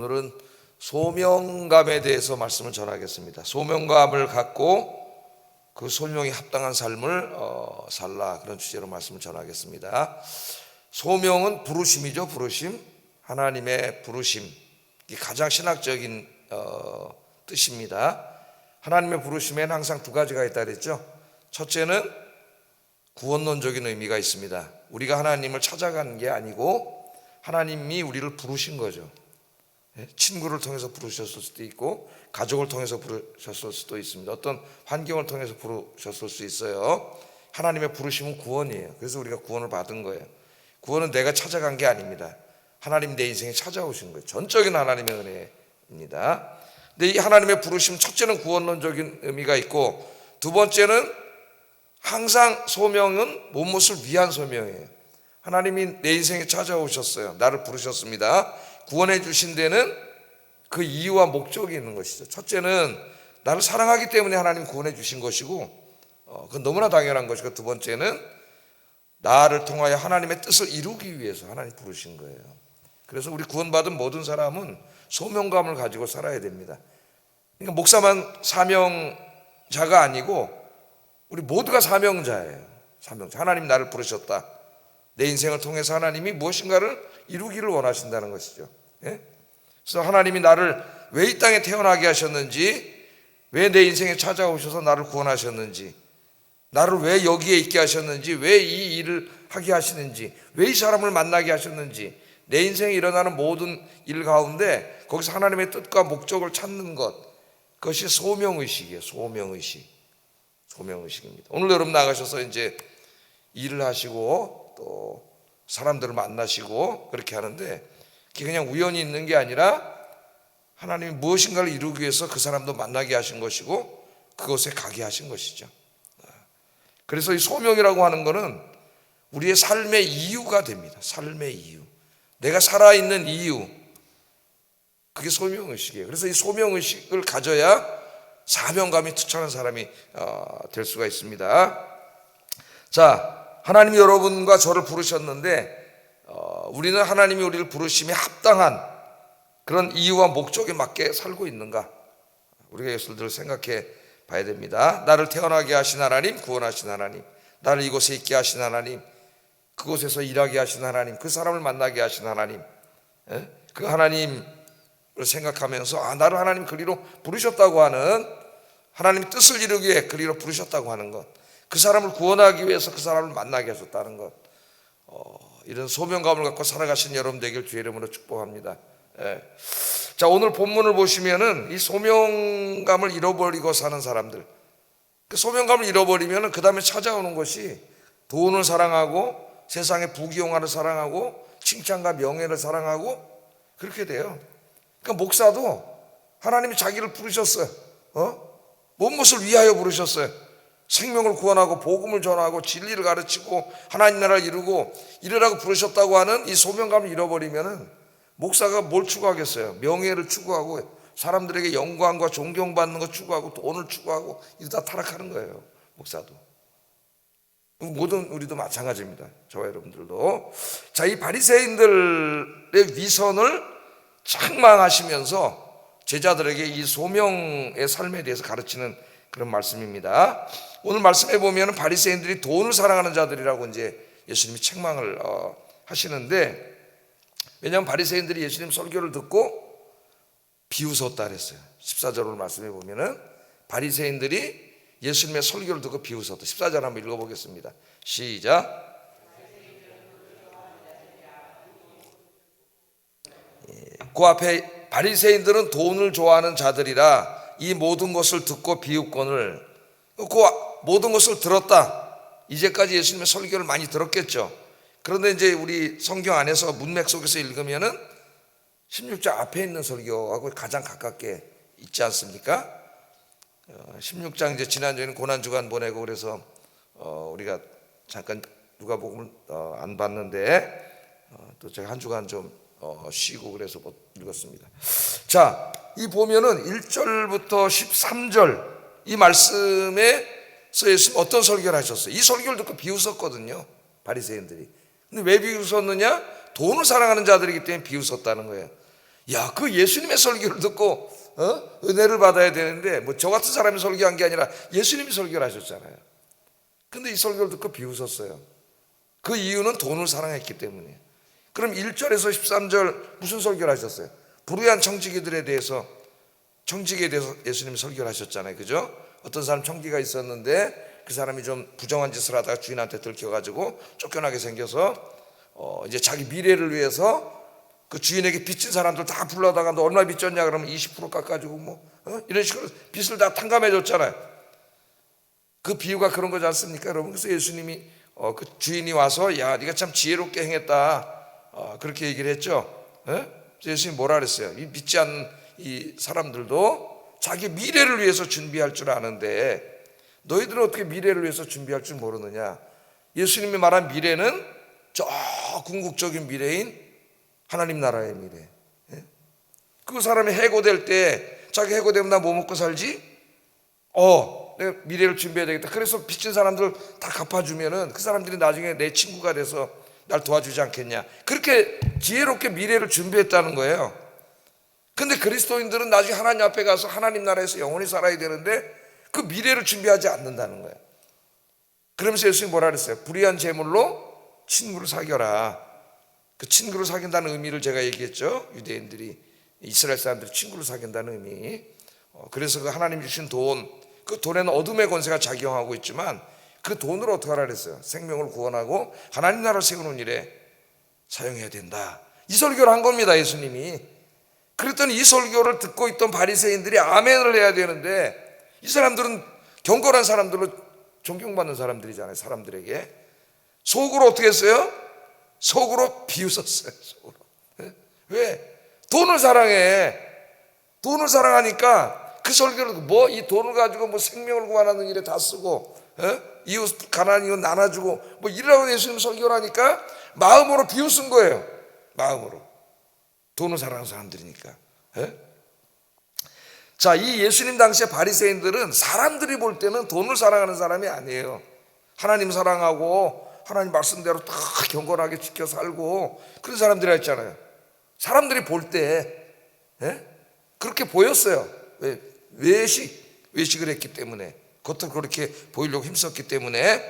오늘은 소명감에 대해서 말씀을 전하겠습니다. 소명감을 갖고 그 소명에 합당한 삶을 살라, 그런 주제로 말씀을 전하겠습니다. 소명은 부르심이죠. 부르심, 하나님의 부르심, 이 가장 신학적인 뜻입니다. 하나님의 부르심에는 항상 두 가지가 있다 그랬죠. 첫째는 구원론적인 의미가 있습니다. 우리가 하나님을 찾아가는 게 아니고 하나님이 우리를 부르신 거죠. 친구를 통해서 부르셨을 수도 있고, 가족을 통해서 부르셨을 수도 있습니다. 어떤 환경을 통해서 부르셨을 수 있어요. 하나님의 부르심은 구원이에요. 그래서 우리가 구원을 받은 거예요. 구원은 내가 찾아간 게 아닙니다. 하나님 내 인생에 찾아오신 거예요. 전적인 하나님의 은혜입니다. 근데 이 하나님의 부르심, 첫째는 구원론적인 의미가 있고, 두 번째는 항상 소명은 무엇을 위한 소명이에요. 하나님이 내 인생에 찾아오셨어요. 나를 부르셨습니다. 구원해 주신 데는 그 이유와 목적이 있는 것이죠. 첫째는 나를 사랑하기 때문에 하나님 구원해 주신 것이고, 그건 너무나 당연한 것이고, 두 번째는 나를 통하여 하나님의 뜻을 이루기 위해서 하나님 부르신 거예요. 그래서 우리 구원받은 모든 사람은 소명감을 가지고 살아야 됩니다. 그러니까 목사만 사명자가 아니고 우리 모두가 사명자예요. 사명자. 하나님 나를 부르셨다. 내 인생을 통해서 하나님이 무엇인가를 이루기를 원하신다는 것이죠. 그래서 하나님이 나를 왜 이 땅에 태어나게 하셨는지, 왜 내 인생에 찾아오셔서 나를 구원하셨는지, 나를 왜 여기에 있게 하셨는지, 왜 이 일을 하게 하시는지, 왜 이 사람을 만나게 하셨는지, 내 인생에 일어나는 모든 일 가운데 거기서 하나님의 뜻과 목적을 찾는 것, 그것이 소명의식이에요. 소명의식입니다. 오늘 여러분 나가셔서 이제 일을 하시고 또 사람들을 만나시고 그렇게 하는데, 그게 그냥 우연히 있는 게 아니라 하나님이 무엇인가를 이루기 위해서 그 사람도 만나게 하신 것이고 그곳에 가게 하신 것이죠. 그래서 이 소명이라고 하는 것은 우리의 삶의 이유가 됩니다. 삶의 이유, 내가 살아있는 이유, 그게 소명의식이에요. 그래서 이 소명의식을 가져야 사명감이 투철한 사람이 될 수가 있습니다. 자, 하나님이 여러분과 저를 부르셨는데 우리는 하나님이 우리를 부르심에 합당한 그런 이유와 목적에 맞게 살고 있는가, 우리가 예술들을 생각해 봐야 됩니다. 나를 태어나게 하신 하나님, 구원하신 하나님, 나를 이곳에 있게 하신 하나님, 그곳에서 일하게 하신 하나님, 그 사람을 만나게 하신 하나님, 그 하나님을 생각하면서 나를 하나님 그리로 부르셨다고 하는, 하나님 뜻을 이루기 위해 그리로 부르셨다고 하는 것, 그 사람을 구원하기 위해서 그 사람을 만나게 하셨다는 것, 이런 소명감을 갖고 살아가신 여러분 되길 주의 이름으로 축복합니다. 자, 오늘 본문을 보시면은 이 소명감을 잃어버리고 사는 사람들, 그 소명감을 잃어버리면은 그 다음에 찾아오는 것이 돈을 사랑하고 세상의 부귀영화를 사랑하고 칭찬과 명예를 사랑하고 그렇게 돼요. 그러니까 목사도 하나님이 자기를 부르셨어요. 무엇을 위하여 부르셨어요? 생명을 구원하고 복음을 전하고 진리를 가르치고 하나님 나라를 이루고 이러라고 부르셨다고 하는 이 소명감을 잃어버리면은 목사가 뭘 추구하겠어요? 명예를 추구하고 사람들에게 영광과 존경받는 거 추구하고 돈을 추구하고 이러다 타락하는 거예요. 목사도. 모든 우리도 마찬가지입니다. 저와 여러분들도. 자, 이 바리새인들의 위선을 책망하시면서 제자들에게 이 소명의 삶에 대해서 가르치는 그런 말씀입니다. 오늘 말씀해 보면 바리새인들이 돈을 사랑하는 자들이라고 이제 예수님이 책망을 하시는데, 왜냐하면 바리새인들이 예수님 설교를 듣고 비웃었다 그랬어요. 14절 말씀해 보면은 바리새인들이 예수님의 설교를 듣고 비웃었다. 14절 한번 읽어보겠습니다. 시작. 그 앞에 바리새인들은 돈을 좋아하는 자들이라 이 모든 것을 듣고 비웃거늘, 그 모든 것을 들었다. 이제까지 예수님의 설교를 많이 들었겠죠. 그런데 이제 우리 성경 안에서 문맥 속에서 읽으면은 16장 앞에 있는 설교하고 가장 가깝게 있지 않습니까? 16장 이제 지난주에는 고난주간 보내고 그래서 우리가 잠깐 누가복음을 안 봤는데 또 제가 한 주간 좀 쉬고 그래서 못 읽었습니다. 자, 이 보면은 1절부터 13절 이 말씀에서 예수님 어떤 설교를 하셨어요? 이 설교를 듣고 비웃었거든요, 바리새인들이. 근데 왜 비웃었느냐? 돈을 사랑하는 자들이기 때문에 비웃었다는 거예요. 야, 그 예수님의 설교를 듣고 은혜를 받아야 되는데 뭐 저 같은 사람이 설교한 게 아니라 예수님이 설교를 하셨잖아요. 근데 이 설교를 듣고 비웃었어요. 그 이유는 돈을 사랑했기 때문이에요. 그럼 1절에서 13절 무슨 설교를 하셨어요? 불의한 청지기들에 대해서, 청지기에 대해서 예수님이 설교를 하셨잖아요. 그죠? 어떤 사람 청지기가 있었는데 그 사람이 좀 부정한 짓을 하다가 주인한테 들켜가지고 쫓겨나게 생겨서 이제 자기 미래를 위해서 그 주인에게 빚진 사람들 다 불러다가 너 얼마 빚졌냐 그러면 20% 깎아주고 이런 식으로 빚을 다 탕감해 줬잖아요. 그 비유가 그런 거지 않습니까, 여러분? 그래서 예수님이 그 주인이 와서 야, 네가 참 지혜롭게 행했다, 그렇게 얘기를 했죠. 예수님이 뭐라 그랬어요? 이 믿지 않는 이 사람들도 자기 미래를 위해서 준비할 줄 아는데 너희들은 어떻게 미래를 위해서 준비할 줄 모르느냐? 예수님이 말한 미래는 저 궁극적인 미래인 하나님 나라의 미래. 그 사람이 해고될 때 자기 해고되면 나 뭐 먹고 살지? 내가 미래를 준비해야 되겠다. 그래서 빚진 사람들 다 갚아주면은 그 사람들이 나중에 내 친구가 돼서 날 도와주지 않겠냐. 그렇게 지혜롭게 미래를 준비했다는 거예요. 근데 그리스도인들은 나중에 하나님 앞에 가서 하나님 나라에서 영원히 살아야 되는데 그 미래를 준비하지 않는다는 거예요. 그러면서 예수님이 뭐라 그랬어요? 불의한 재물로 친구를 사겨라. 그 친구를 사귄다는 의미를 제가 얘기했죠. 유대인들이, 이스라엘 사람들이 친구를 사귄다는 의미. 그래서 그 하나님 주신 돈, 그 돈에는 어둠의 권세가 작용하고 있지만 그 돈으로 어떻게 하라 그랬어요? 생명을 구원하고 하나님 나라를 세우는 일에 사용해야 된다. 이 설교를 한 겁니다, 예수님이. 그랬더니 이 설교를 듣고 있던 바리새인들이 아멘을 해야 되는데 이 사람들은 경건한 사람들로 존경받는 사람들이잖아요. 사람들에게 속으로 어떻게 했어요? 속으로 비웃었어요. 속으로. 왜? 돈을 사랑해. 돈을 사랑하니까 그 설교를 뭐 이 돈을 가지고 뭐 생명을 구하는 일에 다 쓰고 이웃 가난한 이웃 나눠주고 뭐 이러라고 예수님 설교를 하니까 마음으로 비웃은 거예요. 마음으로. 돈을 사랑하는 사람들이니까. 자, 이 예수님 당시에 바리새인들은 사람들이 볼 때는 돈을 사랑하는 사람이 아니에요. 하나님 사랑하고 하나님 말씀대로 다 경건하게 지켜 살고 그런 사람들이 있잖아요. 사람들이 볼 때 그렇게 보였어요. 왜? 외식을 했기 때문에, 겉으로 그렇게 보이려고 힘썼기 때문에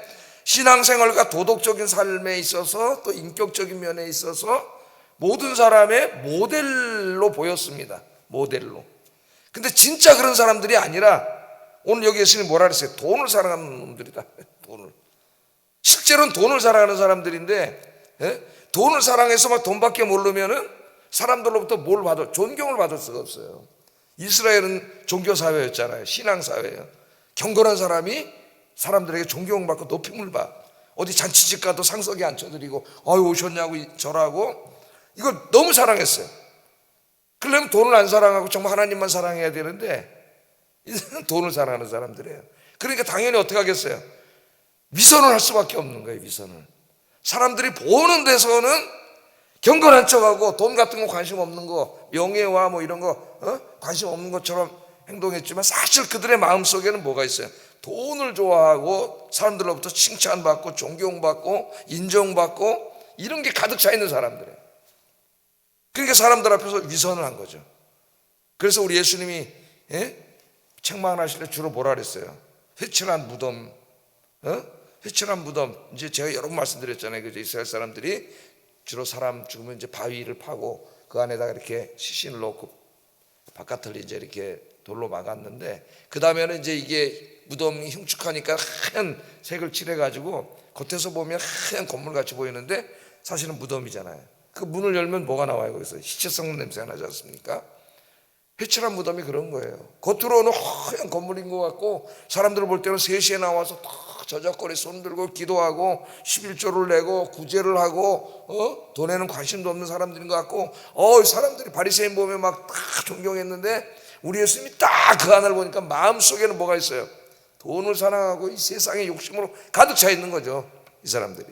신앙생활과 도덕적인 삶에 있어서 또 인격적인 면에 있어서 모든 사람의 모델로 보였습니다. 모델로. 근데 진짜 그런 사람들이 아니라 오늘 여기 예수님이 뭐라 그랬어요? 돈을 사랑하는 놈들이다. 돈을. 실제로는 돈을 사랑하는 사람들인데 돈을 사랑해서 막 돈밖에 모르면은 사람들로부터 뭘 받을, 존경을 받을 수가 없어요. 이스라엘은 종교사회였잖아요. 신앙사회예요. 경건한 사람이 사람들에게 존경받고 높임을 받아. 어디 잔치집 가도 상석에 앉혀드리고 아유 오셨냐고 절하고 이걸 너무 사랑했어요. 그러려면 돈을 안 사랑하고 정말 하나님만 사랑해야 되는데 이제는 돈을 사랑하는 사람들이에요. 그러니까 당연히 어떻게 하겠어요? 위선을 할 수밖에 없는 거예요. 위선을. 사람들이 보는 데서는 경건한 척하고 돈 같은 거 관심 없는 거, 명예와 뭐 이런 거 관심 없는 것처럼 행동했지만 사실 그들의 마음속에는 뭐가 있어요? 돈을 좋아하고 사람들로부터 칭찬받고 존경받고 인정받고 이런 게 가득 차 있는 사람들이에요. 그러니까 사람들 앞에서 위선을 한 거죠. 그래서 우리 예수님이 책망하실 때 주로 뭐라 그랬어요? 회칠한 무덤, 회칠한 무덤. 이제 제가 여러 번 말씀드렸잖아요. 그죠? 이스라엘 사람들이 주로 사람 죽으면 이제 바위를 파고 그 안에다가 이렇게 시신을 넣고 바깥을 이제 이렇게 돌로 막았는데 그 다음에는 이제 이게 무덤이 흉측하니까 하얀 색을 칠해가지고 겉에서 보면 하얀 건물같이 보이는데 사실은 무덤이잖아요. 그 문을 열면 뭐가 나와요? 거기서 시체 썩는 냄새가 나지 않습니까? 회칠한 무덤이 그런 거예요. 겉으로는 하얀 건물인 것 같고 사람들 볼 때는 3시에 나와서 딱 저작거리 손 들고 기도하고 11조를 내고 구제를 하고 돈에는 관심도 없는 사람들인 것 같고 사람들이 바리새인 보면 막 딱 존경했는데 우리 예수님이 딱 그 안을 보니까 마음속에는 뭐가 있어요? 돈을 사랑하고 이 세상의 욕심으로 가득 차 있는 거죠. 이 사람들이.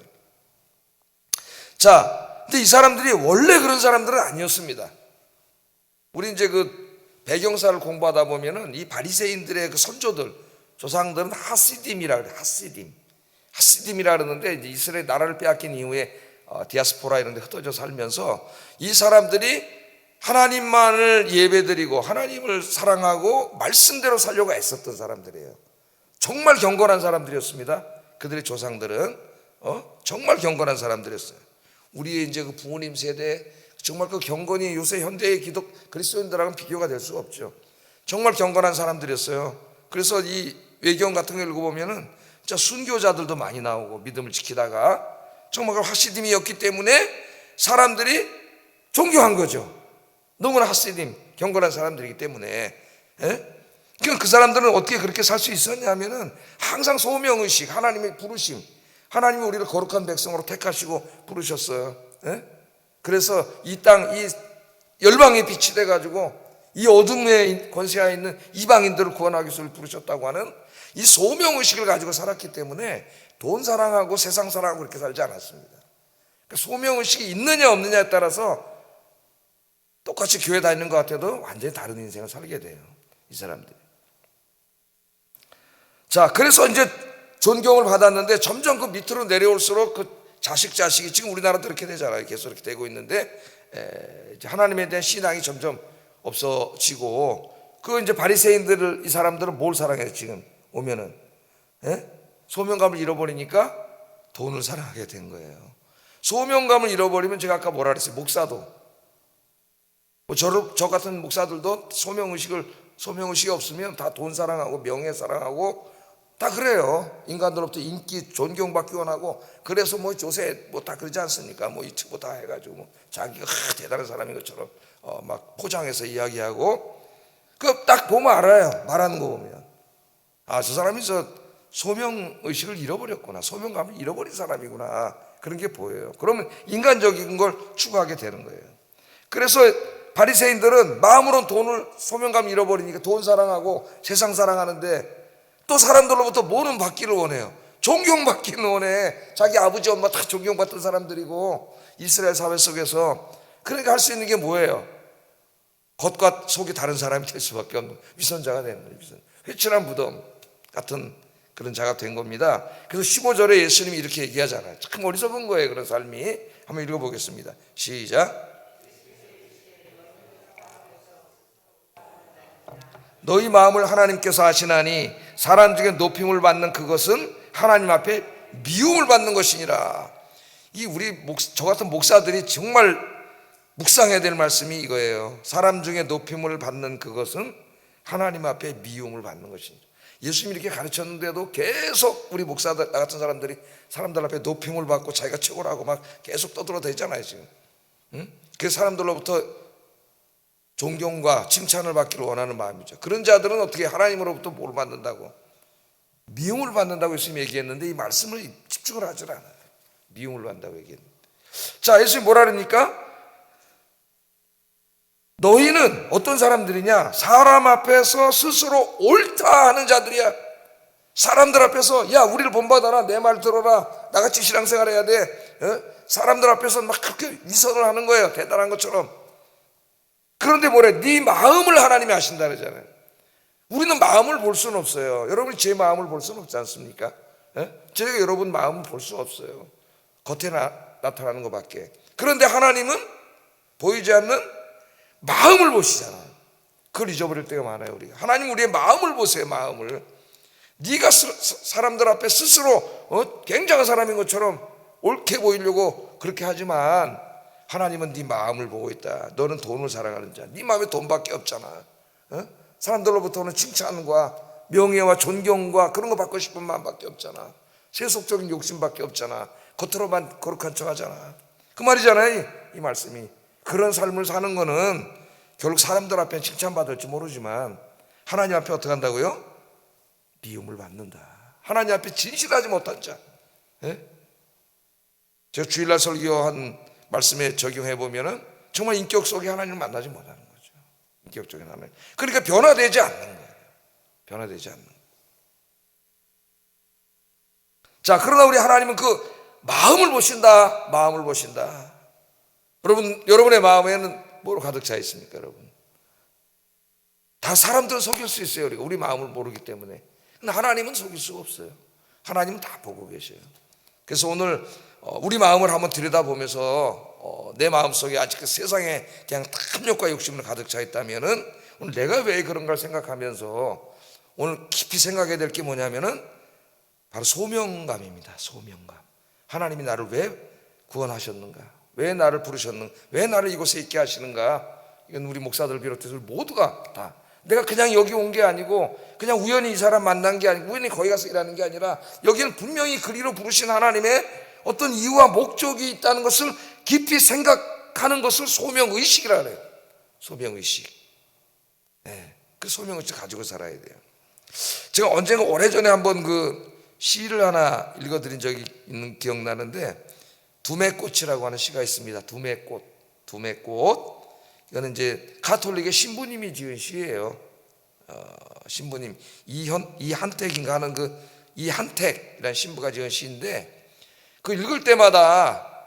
자, 근데 이 사람들이 원래 그런 사람들은 아니었습니다. 우리 이제 그 배경사를 공부하다 보면은 이 바리새인들의 그 선조들, 조상들은 하시딤이라 그래요. 하시딤이라 그러는데 이제 이스라엘 나라를 빼앗긴 이후에 디아스포라 이런 데 흩어져 살면서 이 사람들이 하나님만을 예배드리고 하나님을 사랑하고 말씀대로 살려고 애썼던 사람들이에요. 정말 경건한 사람들이었습니다. 그들의 조상들은 정말 경건한 사람들이었어요. 우리의 이제 그 부모님 세대 정말 그 경건이 요새 현대의 그리스도인들하고는 비교가 될 수가 없죠. 정말 경건한 사람들이었어요. 그래서 이 외경 같은 거 읽어보면은 진짜 순교자들도 많이 나오고 믿음을 지키다가 정말 그 하시딤이었기 때문에 사람들이 존경한 거죠. 너무나 하시딤 경건한 사람들이기 때문에. 그러니까 그 사람들은 어떻게 그렇게 살 수 있었냐면은 항상 소명의식, 하나님의 부르심, 하나님이 우리를 거룩한 백성으로 택하시고 부르셨어요. 그래서 이 땅, 이 열방의 빛이 돼가지고 이 어둠의 권세하에 있는 이방인들을 구원하기 위해서 부르셨다고 하는 이 소명의식을 가지고 살았기 때문에 돈 사랑하고 세상 사랑하고 그렇게 살지 않았습니다. 그러니까 소명의식이 있느냐 없느냐에 따라서 똑같이 교회 다니는 것 같아도 완전히 다른 인생을 살게 돼요, 이 사람들이. 자, 그래서 이제 존경을 받았는데 점점 그 밑으로 내려올수록 그 자식이 지금 우리나라도 이렇게 되잖아요. 계속 이렇게 되고 있는데 이제 하나님에 대한 신앙이 점점 없어지고 그 이제 바리새인들을 이 사람들은 뭘 사랑해요? 지금 오면은 소명감을 잃어버리니까 돈을 사랑하게 된 거예요. 소명감을 잃어버리면 제가 아까 뭐라 그랬어요? 목사도 저 같은 목사들도 소명의식이 없으면 다 돈 사랑하고 명예 사랑하고 다 그래요. 인간들로부터 인기 존경받기 원하고 그래서 뭐 요새 뭐 다 그러지 않습니까? 뭐 이치고 다 해가지고 뭐 자기가 대단한 사람인 것처럼 막 포장해서 이야기하고 그 딱 보면 알아요. 말하는 거 보면 아, 저 사람이 저 소명의식을 잃어버렸구나, 소명감을 잃어버린 사람이구나, 그런 게 보여요. 그러면 인간적인 걸 추구하게 되는 거예요. 그래서 바리새인들은 마음으로는 소명감 잃어버리니까 돈 사랑하고 세상 사랑하는데 또 사람들로부터 뭐는 받기를 원해요? 존경받기를 원해. 자기 아버지 엄마 다 존경받던 사람들이고 이스라엘 사회 속에서. 그러니까 할 수 있는 게 뭐예요? 겉과 속이 다른 사람이 될 수밖에 없는 위선자가 되는 거예요. 회칠한 무덤 같은 그런 자가 된 겁니다. 그래서 15절에 예수님이 이렇게 얘기하잖아요. 참 어리석은 거예요, 그런 삶이. 한번 읽어보겠습니다. 시작. 너희 마음을 하나님께서 아시나니 사람 중에 높임을 받는 그것은 하나님 앞에 미움을 받는 것이니라. 저 같은 목사들이 정말 묵상해야 될 말씀이 이거예요. 사람 중에 높임을 받는 그것은 하나님 앞에 미움을 받는 것이니라. 예수님이 이렇게 가르쳤는데도 계속 우리 목사들, 나 같은 사람들이 사람들 앞에 높임을 받고 자기가 최고라고 막 계속 떠들어대잖아요 지금. 그 사람들로부터 존경과 칭찬을 받기를 원하는 마음이죠. 그런 자들은 어떻게 하나님으로부터 뭘 받는다고? 미움을 받는다고 예수님이 얘기했는데 이 말씀을 집중을 하질 않아요. 미움을 받는다고 얘기했는데. 자, 예수님이 뭐라 그러니까? 너희는 어떤 사람들이냐? 사람 앞에서 스스로 옳다 하는 자들이야. 사람들 앞에서 야, 우리를 본받아라, 내 말 들어라, 나같이 신앙생활 해야 돼. 사람들 앞에서 막 그렇게 위선을 하는 거예요, 대단한 것처럼. 그런데 뭐래? 네 마음을 하나님이 아신다 그러잖아요. 우리는 마음을 볼 수는 없어요. 여러분이 제 마음을 볼 수는 없지 않습니까? 제가 여러분 마음을 볼 수 없어요. 겉에 나타나는 것밖에. 그런데 하나님은 보이지 않는 마음을 보시잖아요. 그걸 잊어버릴 때가 많아요. 우리가. 하나님 우리의 마음을 보세요. 마음을. 네가 사람들 앞에 스스로 굉장한 사람인 것처럼 옳게 보이려고 그렇게 하지만 하나님은 네 마음을 보고 있다. 너는 돈을 사랑하는 자. 네 마음에 돈밖에 없잖아. 사람들로부터 오는 칭찬과 명예와 존경과 그런 거 받고 싶은 마음밖에 없잖아. 세속적인 욕심밖에 없잖아. 겉으로만 거룩한 척 하잖아. 그 말이잖아요, 이 말씀이. 그런 삶을 사는 거는 결국 사람들 앞에 칭찬받을지 모르지만 하나님 앞에 어떻게 한다고요? 미움을 받는다. 하나님 앞에 진실하지 못한 자. 제가 주일날 설교한 말씀에 적용해 보면은 정말 인격 속에 하나님을 만나지 못하는 거죠. 인격적인 하나님. 그러니까 변화되지 않는 거예요. 변화되지 않는 거예요. 자, 그러나 우리 하나님은 그 마음을 보신다. 마음을 보신다. 여러분의 마음에는 뭐로 가득 차 있습니까, 여러분? 다 사람들은 속일 수 있어요. 우리 마음을 모르기 때문에. 근데 하나님은 속일 수가 없어요. 하나님은 다 보고 계셔요. 그래서 오늘 우리 마음을 한번 들여다보면서 내 마음속에 아직 그 세상에 그냥 탐욕과 욕심으로 가득 차 있다면은 오늘 내가 왜 그런가 생각하면서 오늘 깊이 생각해야 될 게 뭐냐면은 바로 소명감입니다. 소명감. 하나님이 나를 왜 구원하셨는가? 왜 나를 부르셨는가? 왜 나를 이곳에 있게 하시는가? 이건 우리 목사들 비롯해서 모두가 다 내가 그냥 여기 온 게 아니고 그냥 우연히 이 사람 만난 게 아니고 우연히 거기 가서 일하는 게 아니라 여기는 분명히 그리로 부르신 하나님의 어떤 이유와 목적이 있다는 것을 깊이 생각하는 것을 소명의식이라 그래요. 소명의식. 네, 그 소명의식 가지고 살아야 돼요. 제가 언젠가 오래전에 한번 그 시를 하나 읽어드린 적이 있는 기억나는데 두매꽃이라고 하는 시가 있습니다. 두매꽃. 이거는 이제 가톨릭의 신부님이 지은 시예요. 신부님 이한택인가 하는 그 이한택이라는 신부가 지은 시인데 그 읽을 때마다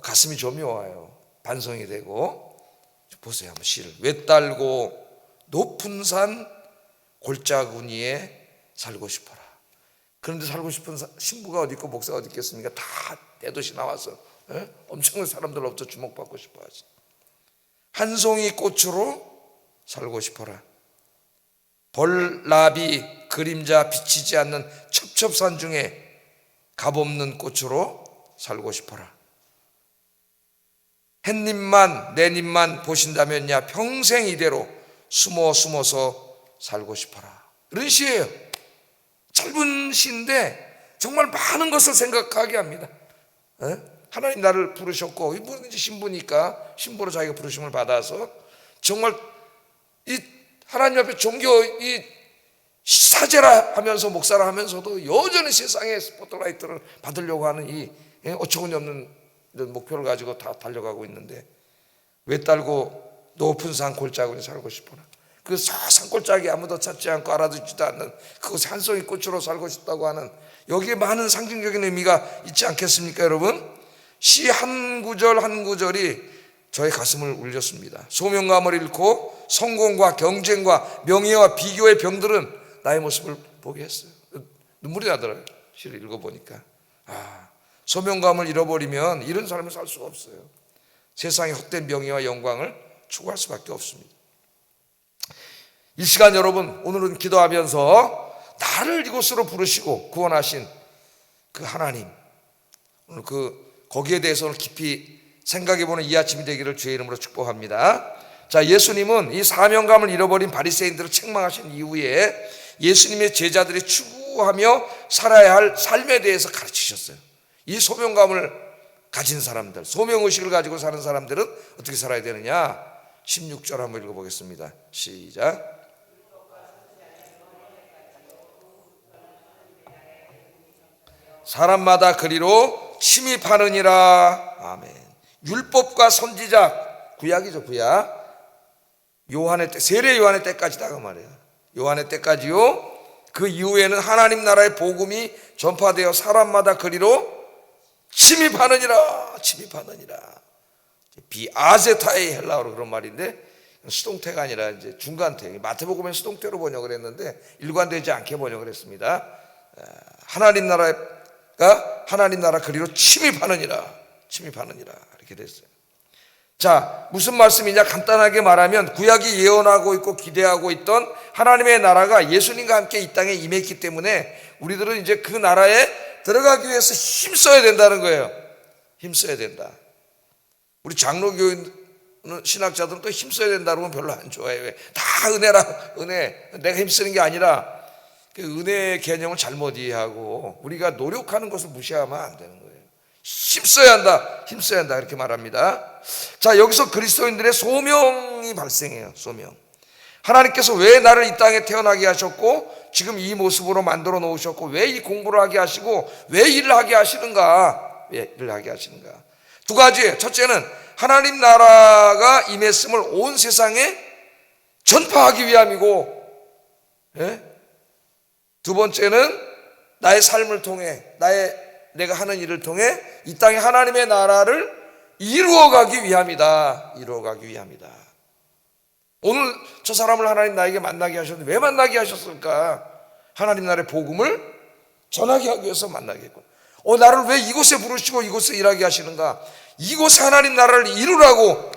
가슴이 저미워요. 반성이 되고. 보세요 한번 시를. 외딸고 높은 산 골짜구니에 살고 싶어라. 그런데 살고 싶은 신부가 어디 있고 목사가 어디 있겠습니까? 다 대도시 나와서 엄청난 사람들로부터 주목받고 싶어하지. 한 송이 꽃으로 살고 싶어라. 벌나비 그림자 비치지 않는 첩첩산 중에 값없는 꽃으로 살고 싶어라. 햇님만 내 님만 보신다면야 평생 이대로 숨어서 살고 싶어라. 이런 시예요. 짧은 시인데 정말 많은 것을 생각하게 합니다. 하나님 나를 부르셨고 이분은 신부니까 신부로 자기가 부르심을 받아서 정말 이 하나님 앞에 이 사제라 하면서 목사라 하면서도 여전히 세상의 스포트라이트를 받으려고 하는 이 어처구니 없는 이런 목표를 가지고 다 달려가고 있는데 외딸고 높은 산 골짜기에 살고 싶어라. 그 산골짜기 아무도 찾지 않고 알아듣지도 않는 그곳에 한 송이 꽃으로 살고 싶다고 하는 여기에 많은 상징적인 의미가 있지 않겠습니까 여러분? 시 한 구절 한 구절이 저의 가슴을 울렸습니다. 소명감을 잃고 성공과 경쟁과 명예와 비교의 병들은 나의 모습을 보게 했어요. 눈물이 나더라고요. 시를 읽어보니까 소명감을 잃어버리면 이런 삶을 살 수가 없어요. 세상의 헛된 명예와 영광을 추구할 수밖에 없습니다. 이 시간 여러분 오늘은 기도하면서 나를 이곳으로 부르시고 구원하신 그 하나님 오늘 거기에 대해서 오늘 깊이 생각해보는 이 아침이 되기를 주의 이름으로 축복합니다. 자, 예수님은 이 사명감을 잃어버린 바리새인들을 책망하신 이후에 예수님의 제자들이 추구하며 살아야 할 삶에 대해서 가르치셨어요. 이 소명감을 가진 사람들, 소명의식을 가지고 사는 사람들은 어떻게 살아야 되느냐? 16절 한번 읽어보겠습니다. 시작. 사람마다 그리로 침입하느니라. 아멘. 율법과 선지자, 구약이죠, 구약. 요한의 때, 세례 요한의 때까지 다그 말이에요. 요한의 때까지요. 그 이후에는 하나님 나라의 복음이 전파되어 사람마다 그리로 침입하느니라. 비아제타의 헬라어로 그런 말인데 수동태가 아니라 이제 중간태. 마태복음에 수동태로 번역을 했는데 일관되지 않게 번역을 했습니다. 하나님 나라 그리로 침입하느니라 이렇게 됐어요. 자, 무슨 말씀이냐? 간단하게 말하면 구약이 예언하고 있고 기대하고 있던 하나님의 나라가 예수님과 함께 이 땅에 임했기 때문에 우리들은 이제 그 나라에 들어가기 위해서 힘써야 된다는 거예요. 힘써야 된다. 우리 장로교인 신학자들은 또 힘써야 된다는 건 별로 안 좋아해요. 다 은혜라, 은혜. 내가 힘쓰는 게 아니라 그 은혜의 개념을 잘못 이해하고 우리가 노력하는 것을 무시하면 안 되는 거예요. 힘써야 한다 이렇게 말합니다. 자, 여기서 그리스도인들의 소명이 발생해요. 소명. 하나님께서 왜 나를 이 땅에 태어나게 하셨고 지금 이 모습으로 만들어 놓으셨고 왜 이 공부를 하게 하시고 왜 일을 하게 하시는가? 두 가지. 첫째는 하나님 나라가 임했음을 온 세상에 전파하기 위함이고, 두 번째는 나의 삶을 통해 내가 하는 일을 통해 이 땅에 하나님의 나라를 이루어가기 위함이다. 오늘 저 사람을 하나님 나에게 만나게 하셨는데 왜 만나게 하셨을까? 하나님 나라의 복음을 전하게 하기 위해서 만나게 했고, 나를 왜 이곳에 부르시고 이곳에 일하게 하시는가? 이곳에 하나님 나라를 이루라고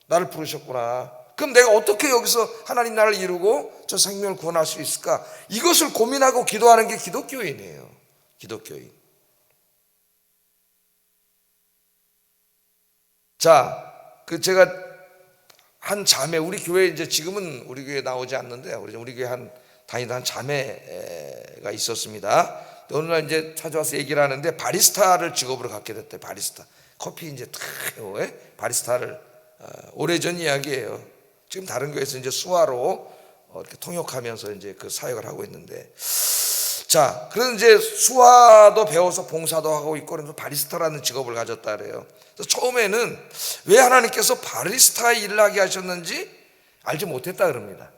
나를 부르셨구나. 그럼 내가 어떻게 여기서 하나님 나라를 이루고 저 생명을 구원할 수 있을까? 이것을 고민하고 기도하는 게 기독교인이에요. 기독교인. 자, 제가 한 자매, 우리 교회 이제 지금은 우리 교회 나오지 않는데 우리 교회 다니던 자매가 있었습니다. 어느 날 이제 찾아와서 얘기를 하는데 바리스타를 직업으로 갖게 됐대요. 바리스타. 커피 이제 바리스타를 오래전 이야기예요. 지금 다른 교회에서 이제 수화로 이렇게 통역하면서 이제 그 사역을 하고 있는데, 자, 그래서 이제 수화도 배워서 봉사도 하고 있고 그래서 바리스타라는 직업을 가졌다 그래요. 그래서 처음에는 왜 하나님께서 바리스타의 일을 하게 하셨는지 알지 못했다 그럽니다.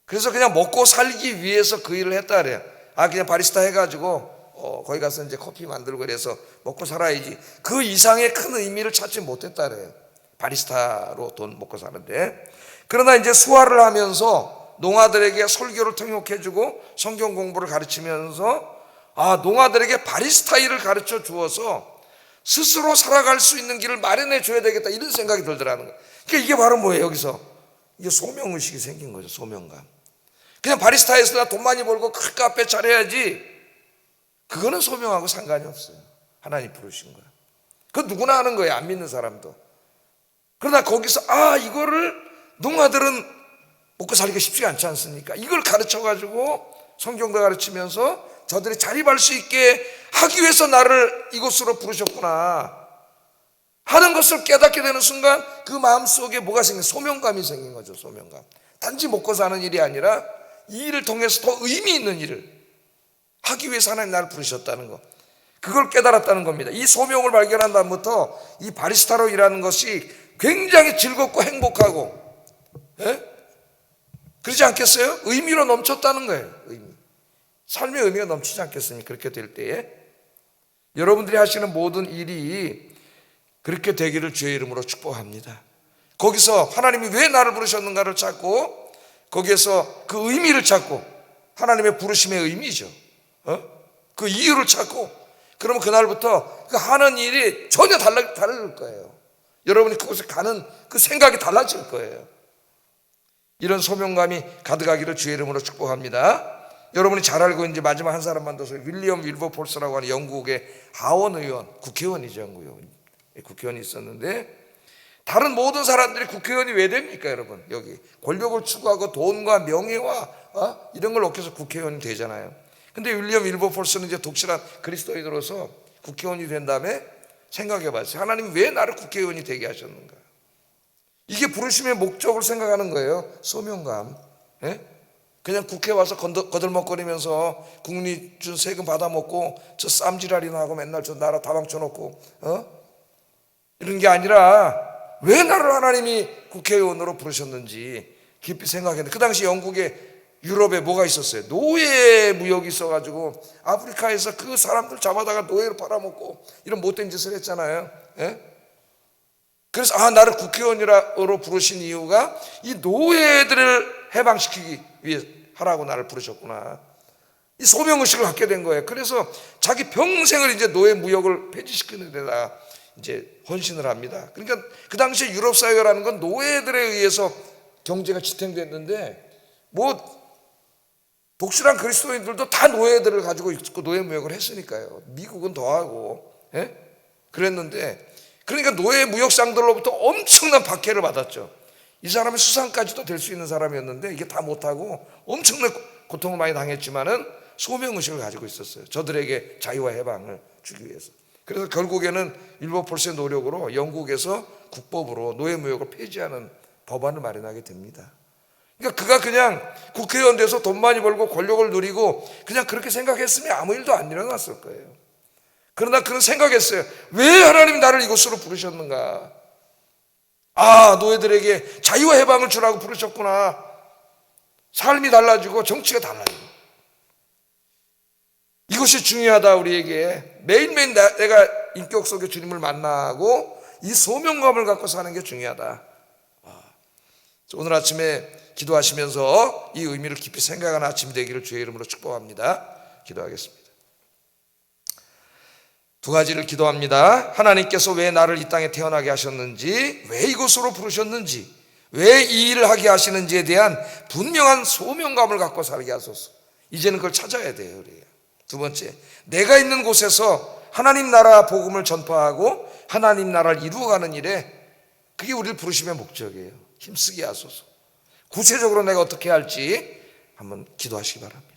그래서 그냥 먹고 살기 위해서 그 일을 했다 그래요. 그냥 바리스타 해가지고 거기 가서 이제 커피 만들고 그래서 먹고 살아야지. 그 이상의 큰 의미를 찾지 못했다 그래요. 바리스타로 돈 먹고 사는데. 그러나 이제 수화를 하면서 농아들에게 설교를 통역해주고 성경 공부를 가르치면서 농아들에게 바리스타 일을 가르쳐 주어서 스스로 살아갈 수 있는 길을 마련해 줘야 되겠다, 이런 생각이 들더라는 거예요. 그러니까 이게 바로 뭐예요? 여기서 이게 소명의식이 생긴 거죠. 소명감. 그냥 바리스타에서 나 돈 많이 벌고 큰 카페 차려야지, 그거는 소명하고 상관이 없어요. 하나님 부르신 거예요. 그거 누구나 하는 거예요, 안 믿는 사람도. 그러나 거기서 이거를 농아들은 먹고 살기가 쉽지 않지 않습니까? 이걸 가르쳐가지고 성경도 가르치면서 저들이 자립할 수 있게 하기 위해서 나를 이곳으로 부르셨구나 하는 것을 깨닫게 되는 순간 그 마음속에 뭐가 생긴, 소명감이 생긴 거죠. 소명감. 단지 먹고 사는 일이 아니라 이 일을 통해서 더 의미 있는 일을 하기 위해서 하나님 나를 부르셨다는 거, 그걸 깨달았다는 겁니다. 이 소명을 발견한 다음부터 이 바리스타로 일하는 것이 굉장히 즐겁고 행복하고, 그러지 않겠어요? 의미로 넘쳤다는 거예요. 의미. 삶의 의미가 넘치지 않겠습니까? 그렇게 될 때에 여러분들이 하시는 모든 일이 그렇게 되기를 주의 이름으로 축복합니다. 거기서 하나님이 왜 나를 부르셨는가를 찾고, 거기에서 그 의미를 찾고, 하나님의 부르심의 의미죠, 그 이유를 찾고, 그러면 그날부터 그 하는 일이 전혀 다를 거예요. 여러분이 그곳에 가는 그 생각이 달라질 거예요. 이런 소명감이 가득하기를 주의 이름으로 축복합니다. 여러분이 잘 알고 이제 마지막 한 사람만 더, 윌리엄 윌버폴스라고 하는 영국의 하원 의원, 국회의원이죠. 국회의원이 있었는데, 다른 모든 사람들이 국회의원이 왜 됩니까? 여러분, 여기 권력을 추구하고 돈과 명예와 이런 걸 얻기 위해서 국회의원이 되잖아요. 근데 윌리엄 윌버폴스는 이제 독실한 그리스도인으로서 국회의원이 된 다음에 생각해 봤어요. 하나님 왜 나를 국회의원이 되게 하셨는가? 이게 부르심의 목적을 생각하는 거예요. 소명감. 그냥 국회 와서 거들먹거리면서 국민이 준 세금 받아먹고 저 쌈지랄이나 하고 맨날 저 나라 다 망쳐놓고 이런 게 아니라 왜 나를 하나님이 국회의원으로 부르셨는지 깊이 생각했는데, 그 당시 영국에, 유럽에 뭐가 있었어요? 노예 무역이 있어가지고 아프리카에서 그 사람들 잡아다가 노예로 팔아먹고 이런 못된 짓을 했잖아요. 그래서 나를 국회의원으로 부르신 이유가 이 노예들을 해방시키기 위해 하라고 나를 부르셨구나, 이 소명의식을 갖게 된 거예요. 그래서 자기 평생을 이제 노예 무역을 폐지시키는 데다가 이제 헌신을 합니다. 그러니까 그 당시에 유럽 사회라는 건 노예들에 의해서 경제가 지탱됐는데, 독실한 그리스도인들도 다 노예들을 가지고 있고 노예 무역을 했으니까요. 미국은 더하고 그랬는데, 그러니까 노예 무역상들로부터 엄청난 박해를 받았죠. 이 사람이 수상까지도 될 수 있는 사람이었는데 이게 다 못하고 엄청난 고통을 많이 당했지만은 소명의식을 가지고 있었어요. 저들에게 자유와 해방을 주기 위해서. 그래서 결국에는 윌버폴스의 노력으로 영국에서 국법으로 노예 무역을 폐지하는 법안을 마련하게 됩니다. 그러니까 그가 그냥 국회의원 돼서 돈 많이 벌고 권력을 누리고 그냥 그렇게 생각했으면 아무 일도 안 일어났을 거예요. 그러나 그는 생각했어요. 왜 하나님이 나를 이곳으로 부르셨는가? 노예들에게 자유와 해방을 주라고 부르셨구나. 삶이 달라지고 정치가 달라지고. 이것이 중요하다. 우리에게 매일매일 내가 인격 속의 주님을 만나고 이 소명감을 갖고 사는 게 중요하다. 오늘 아침에 기도하시면서 이 의미를 깊이 생각하는 아침이 되기를 주의 이름으로 축복합니다. 기도하겠습니다. 두 가지를 기도합니다. 하나님께서 왜 나를 이 땅에 태어나게 하셨는지, 왜 이곳으로 부르셨는지, 왜 이 일을 하게 하시는지에 대한 분명한 소명감을 갖고 살게 하소서. 이제는 그걸 찾아야 돼요. 우리. 두 번째, 내가 있는 곳에서 하나님 나라 복음을 전파하고 하나님 나라를 이루어가는 일에, 그게 우리를 부르심의 목적이에요. 힘쓰게 하소서. 구체적으로 내가 어떻게 할지 한번 기도하시기 바랍니다.